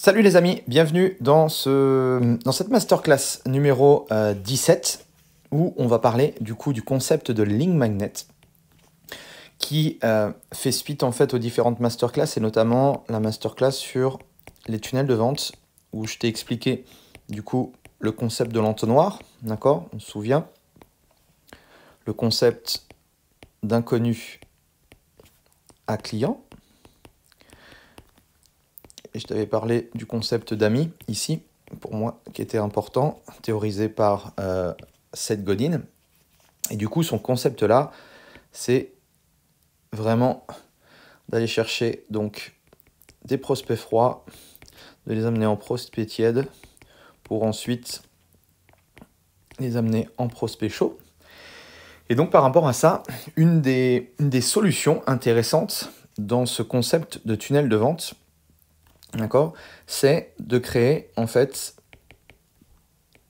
Salut les amis, bienvenue dans cette masterclass numéro 17 où on va parler du coup du concept de link magnet qui fait suite en fait aux différentes masterclass et notamment la masterclass sur les tunnels de vente où je t'ai expliqué du coup le concept de l'entonnoir, d'accord? On se souvient, le concept d'inconnu à client. Et je t'avais parlé du concept d'ami ici, pour moi, qui était important, théorisé par Seth Godin. Et du coup, son concept là, c'est vraiment d'aller chercher donc des prospects froids, de les amener en prospects tièdes, pour ensuite les amener en prospects chauds. Et donc par rapport à ça, une des solutions intéressantes dans ce concept de tunnel de vente, d'accord, c'est de créer en fait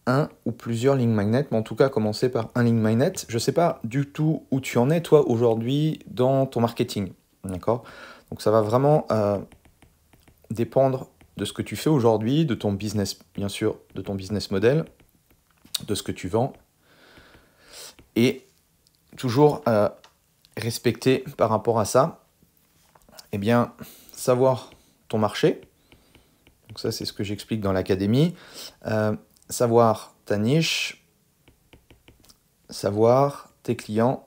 un ou plusieurs link magnets, mais en tout cas commencer par un link magnet. Je ne sais pas du tout où tu en es toi aujourd'hui dans ton marketing, d'accord? Donc ça va vraiment dépendre de ce que tu fais aujourd'hui, de ton business, bien sûr, de ton business model, de ce que tu vends, et toujours respecter par rapport à ça, eh bien, savoir ton marché. Donc ça, c'est ce que j'explique dans l'académie. Savoir ta niche, savoir tes clients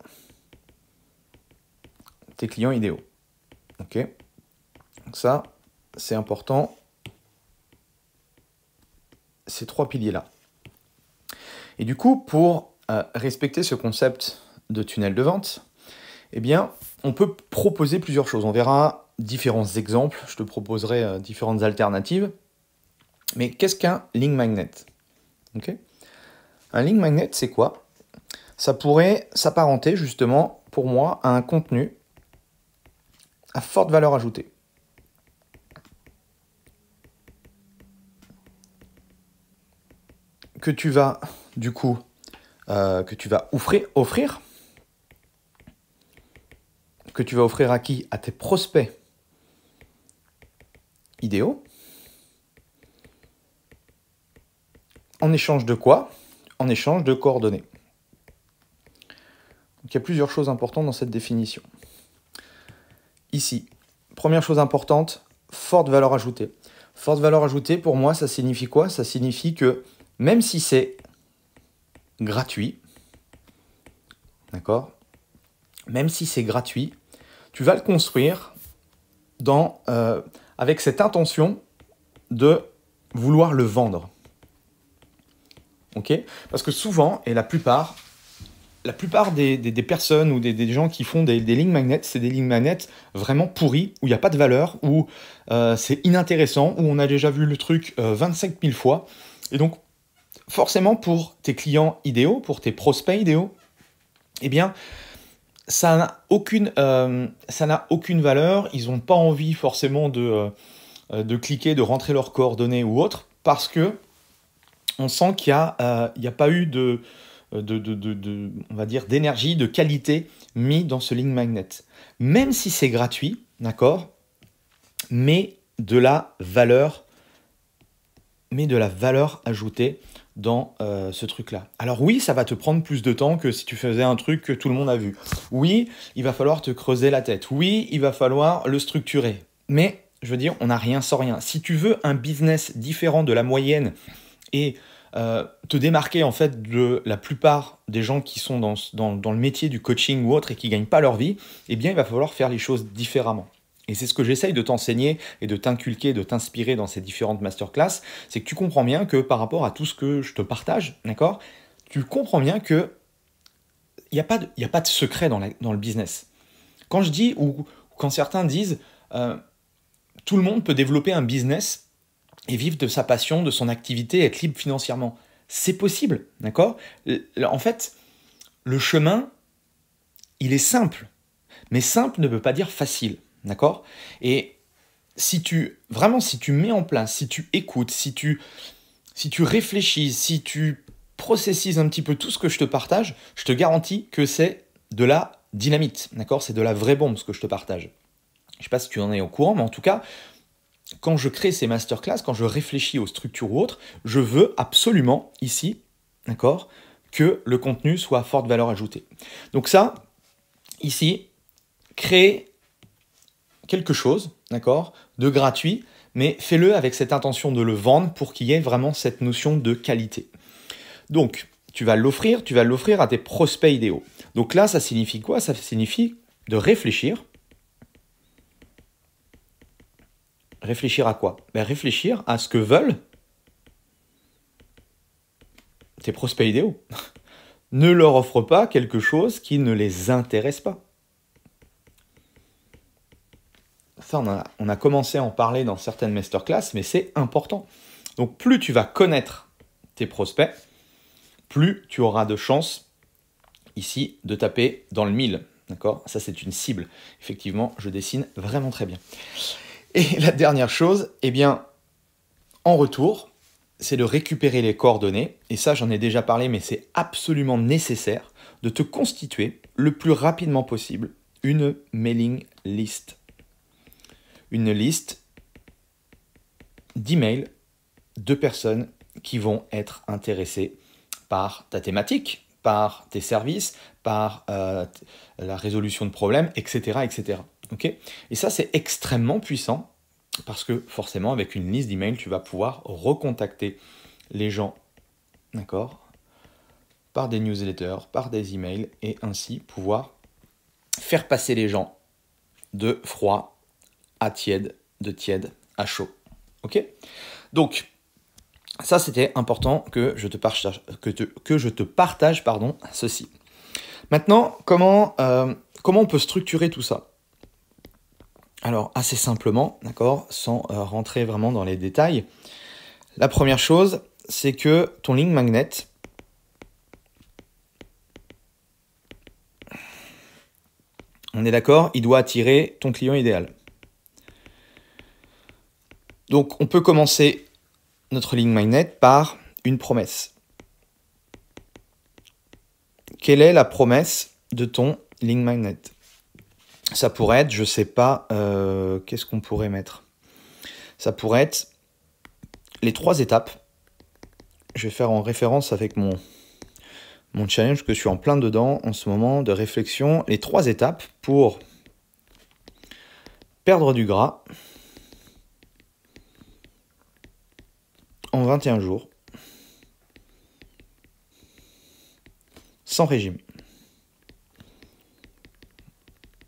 idéaux. Ok? Donc ça, c'est important. Ces trois piliers-là. Et du coup, pour respecter ce concept de tunnel de vente, eh bien, on peut proposer plusieurs choses. On verra différents exemples. Je te proposerai différentes alternatives. Mais qu'est-ce qu'un link magnet? Okay. Un link magnet, c'est quoi? Ça pourrait s'apparenter justement, pour moi, à un contenu à forte valeur ajoutée. Que tu vas, du coup, offrir. Que tu vas offrir à qui? À tes prospects idéaux. En échange de quoi? En échange de coordonnées. Donc, il y a plusieurs choses importantes dans cette définition. Ici, première chose importante, forte valeur ajoutée. Forte valeur ajoutée, pour moi, ça signifie quoi? Ça signifie que même si c'est gratuit, d'accord? Même si c'est gratuit, tu vas le construire avec cette intention de vouloir le vendre. Ok? Parce que souvent, et la plupart des personnes ou des gens qui font des lignes magnets, c'est des lignes magnets vraiment pourries, où il n'y a pas de valeur, où c'est inintéressant, où on a déjà vu le truc 25 000 fois. Et donc, forcément, pour tes clients idéaux, pour tes prospects idéaux, eh bien, ça n'a aucune valeur. Ils n'ont pas envie forcément de cliquer, de rentrer leurs coordonnées ou autre, parce que on sent qu'il n'y a pas eu on va dire, d'énergie, de qualité mis dans ce link magnet. Même si c'est gratuit, d'accord, mais de la valeur ajoutée dans ce truc-là. Alors oui, ça va te prendre plus de temps que si tu faisais un truc que tout le monde a vu. Oui, il va falloir te creuser la tête. Oui, il va falloir le structurer. Mais, je veux dire, on n'a rien sans rien. Si tu veux un business différent de la moyenne et te démarquer en fait de la plupart des gens qui sont dans le métier du coaching ou autre et qui ne gagnent pas leur vie, eh bien il va falloir faire les choses différemment. Et c'est ce que j'essaye de t'enseigner et de t'inculquer, de t'inspirer dans ces différentes masterclass, c'est que tu comprends bien que par rapport à tout ce que je te partage, d'accord, tu comprends bien que il n'y a pas de secret dans le business. Quand je dis, ou quand certains disent, tout le monde peut développer un business et vivre de sa passion, de son activité, être libre financièrement. C'est possible, d'accord? En fait, le chemin, il est simple. Mais simple ne veut pas dire facile, d'accord? Et si tu mets en place, si tu écoutes, si tu réfléchis, si tu processises un petit peu tout ce que je te partage, je te garantis que c'est de la dynamite, d'accord? C'est de la vraie bombe ce que je te partage. Je ne sais pas si tu en es au courant, mais en tout cas, quand je crée ces masterclass, quand je réfléchis aux structures ou autres, je veux absolument ici, d'accord, que le contenu soit à forte valeur ajoutée. Donc ça, ici, créer quelque chose, d'accord, de gratuit, mais fais-le avec cette intention de le vendre pour qu'il y ait vraiment cette notion de qualité. Donc, tu vas l'offrir à tes prospects idéaux. Donc là, ça signifie quoi? Ça signifie de réfléchir. Réfléchir à quoi? Ben, réfléchir à ce que veulent tes prospects idéaux. Ne leur offre pas quelque chose qui ne les intéresse pas. Ça, on a commencé à en parler dans certaines masterclass, mais c'est important. Donc plus tu vas connaître tes prospects, plus tu auras de chances ici de taper dans le 1000. D'accord? Ça, c'est une cible. Effectivement, je dessine vraiment très bien. Et la dernière chose, eh bien, en retour, c'est de récupérer les coordonnées. Et ça, j'en ai déjà parlé, mais c'est absolument nécessaire de te constituer le plus rapidement possible une mailing list. Une liste d'emails de personnes qui vont être intéressées par ta thématique, par tes services, par la résolution de problèmes, etc. etc. Okay? Et ça, c'est extrêmement puissant parce que forcément, avec une liste d'emails, tu vas pouvoir recontacter les gens, d'accord, par des newsletters, par des emails, et ainsi pouvoir faire passer les gens de froid à tiède, de tiède à chaud. Ok? Donc, ça, c'était important que je te partage, ceci. Maintenant, comment on peut structurer tout ça? Alors, assez simplement, d'accord, sans rentrer vraiment dans les détails. La première chose, c'est que ton link magnet, on est d'accord, il doit attirer ton client idéal. Donc, on peut commencer notre link magnet par une promesse. Quelle est la promesse de ton link magnet? Ça pourrait être, je sais pas, qu'est-ce qu'on pourrait mettre? Ça pourrait être les 3 étapes. Je vais faire en référence avec mon challenge que je suis en plein dedans en ce moment de réflexion. Les 3 étapes pour perdre du gras en 21 jours sans régime.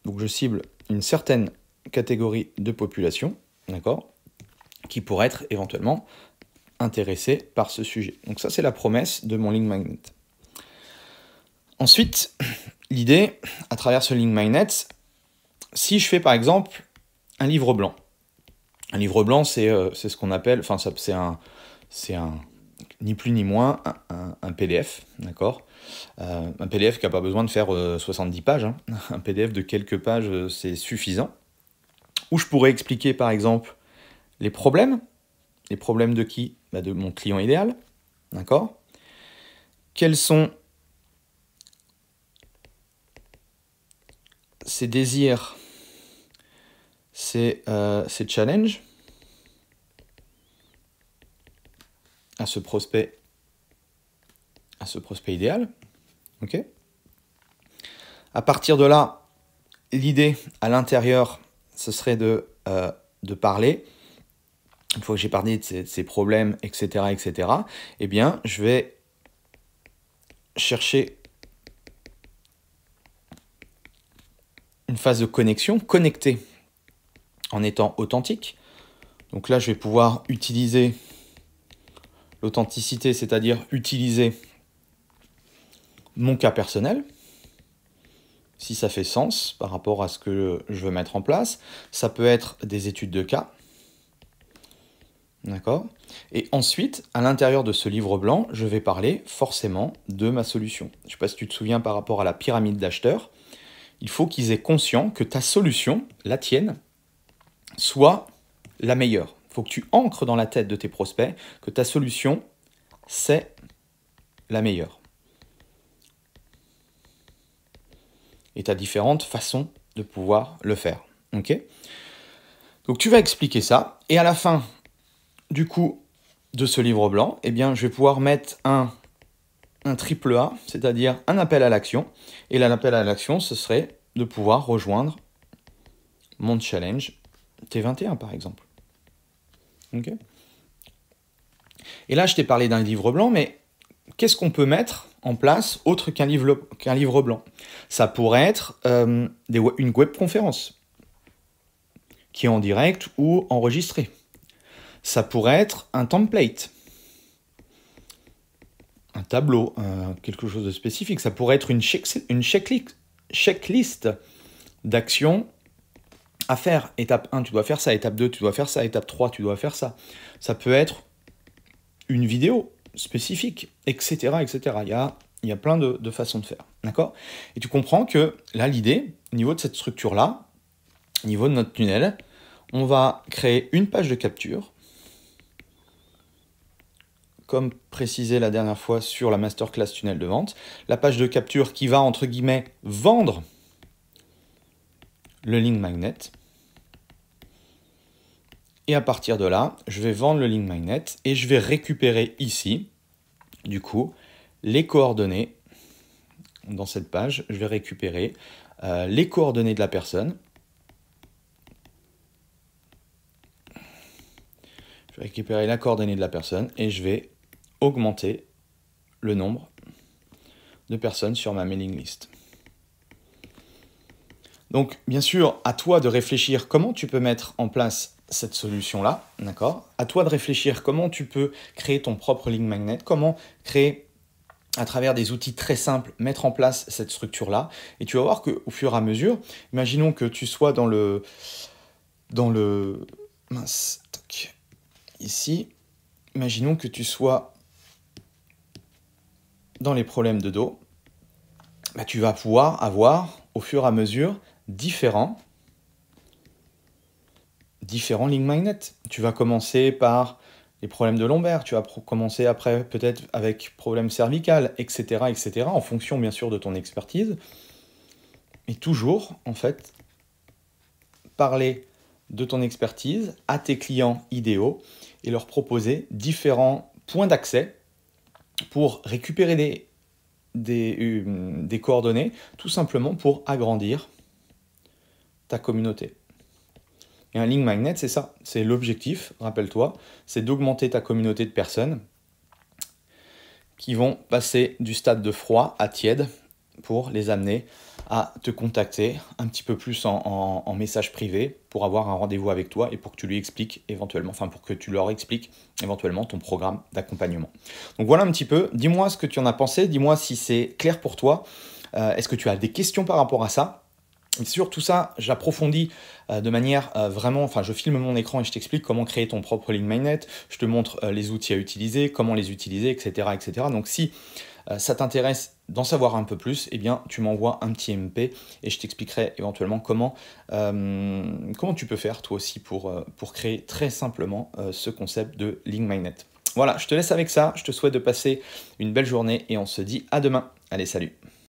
Donc je cible une certaine catégorie de population, d'accord, qui pourrait être éventuellement intéressée par ce sujet. Donc ça, c'est la promesse de mon link magnet. Ensuite, l'idée, à travers ce link magnet, si je fais par exemple un livre blanc. Un livre blanc, c'est ce qu'on appelle, enfin c'est un ni plus ni moins un PDF, d'accord, un PDF qui n'a pas besoin de faire 70 pages, hein. Un PDF de quelques pages, c'est suffisant, où je pourrais expliquer par exemple les problèmes de qui? De mon client idéal, d'accord, quels sont ses désirs, ses challenges à ce prospect idéal. Ok. À partir de là, l'idée à l'intérieur, ce serait de parler. Une fois que j'ai parlé de ces problèmes, etc., etc., eh bien, je vais chercher une phase de connexion, connecter en étant authentique. Donc là, je vais pouvoir utiliser l'authenticité, c'est-à-dire utiliser mon cas personnel, si ça fait sens par rapport à ce que je veux mettre en place. Ça peut être des études de cas. D'accord? Et ensuite, à l'intérieur de ce livre blanc, je vais parler forcément de ma solution. Je ne sais pas si tu te souviens par rapport à la pyramide d'acheteurs. Il faut qu'ils aient conscience que ta solution, la tienne, soit la meilleure. Il faut que tu ancres dans la tête de tes prospects que ta solution, c'est la meilleure. Et tu as différentes façons de pouvoir le faire. Ok ? Donc tu vas expliquer ça, et à la fin, du coup, de ce livre blanc, eh bien, je vais pouvoir mettre un triple A, c'est-à-dire un appel à l'action. Et l'appel à l'action, ce serait de pouvoir rejoindre mon challenge T21, par exemple. Okay. Et là, je t'ai parlé d'un livre blanc, mais qu'est-ce qu'on peut mettre en place autre qu'un livre blanc? Ça pourrait être une webconférence qui est en direct ou enregistrée. Ça pourrait être un template, un tableau, quelque chose de spécifique. Ça pourrait être une checklist d'actions à faire. Étape 1, tu dois faire ça. Étape 2, tu dois faire ça. Étape 3, tu dois faire ça. Ça peut être une vidéo spécifique, etc. etc. Il y a plein de façons de faire. D'accord? Et tu comprends que là, l'idée, au niveau de cette structure-là, au niveau de notre tunnel, on va créer une page de capture, comme précisé la dernière fois sur la masterclass tunnel de vente. La page de capture qui va, entre guillemets, vendre le link magnet. Et à partir de là, je vais vendre le link magnet et je vais récupérer ici, du coup, les coordonnées. Dans cette page, je vais récupérer les coordonnées de la personne. Je vais récupérer la coordonnée de la personne et je vais augmenter le nombre de personnes sur ma mailing list. Donc, bien sûr, à toi de réfléchir comment tu peux mettre en place cette solution-là, d'accord? À toi de réfléchir comment tu peux créer ton propre link magnet, comment créer, à travers des outils très simples, mettre en place cette structure-là. Et tu vas voir qu'au fur et à mesure, imaginons que tu sois dans le mince, tac, ici, imaginons que tu sois dans les problèmes de dos, bah, tu vas pouvoir avoir, au fur et à mesure, différents link magnets. Tu vas commencer par les problèmes de lombaire, tu vas commencer après peut-être avec problèmes cervical, etc., etc., en fonction bien sûr de ton expertise. Et toujours, en fait, parler de ton expertise à tes clients idéaux et leur proposer différents points d'accès pour récupérer des coordonnées, tout simplement pour agrandir ta communauté. Et un link magnet, c'est ça, c'est l'objectif, rappelle-toi, c'est d'augmenter ta communauté de personnes qui vont passer du stade de froid à tiède pour les amener à te contacter un petit peu plus en message privé pour avoir un rendez-vous avec toi et pour que tu lui expliques éventuellement, enfin pour que tu leur expliques éventuellement ton programme d'accompagnement. Donc voilà un petit peu, dis-moi ce que tu en as pensé, dis-moi si c'est clair pour toi, est-ce que tu as des questions par rapport à ça? Et sur tout ça, j'approfondis de manière vraiment, enfin je filme mon écran et je t'explique comment créer ton propre link magnet, je te montre les outils à utiliser, comment les utiliser, etc. etc. Donc si ça t'intéresse d'en savoir un peu plus, eh bien tu m'envoies un petit MP et je t'expliquerai éventuellement comment tu peux faire toi aussi pour créer très simplement ce concept de link magnet. Voilà, je te laisse avec ça, je te souhaite de passer une belle journée et on se dit à demain. Allez, salut!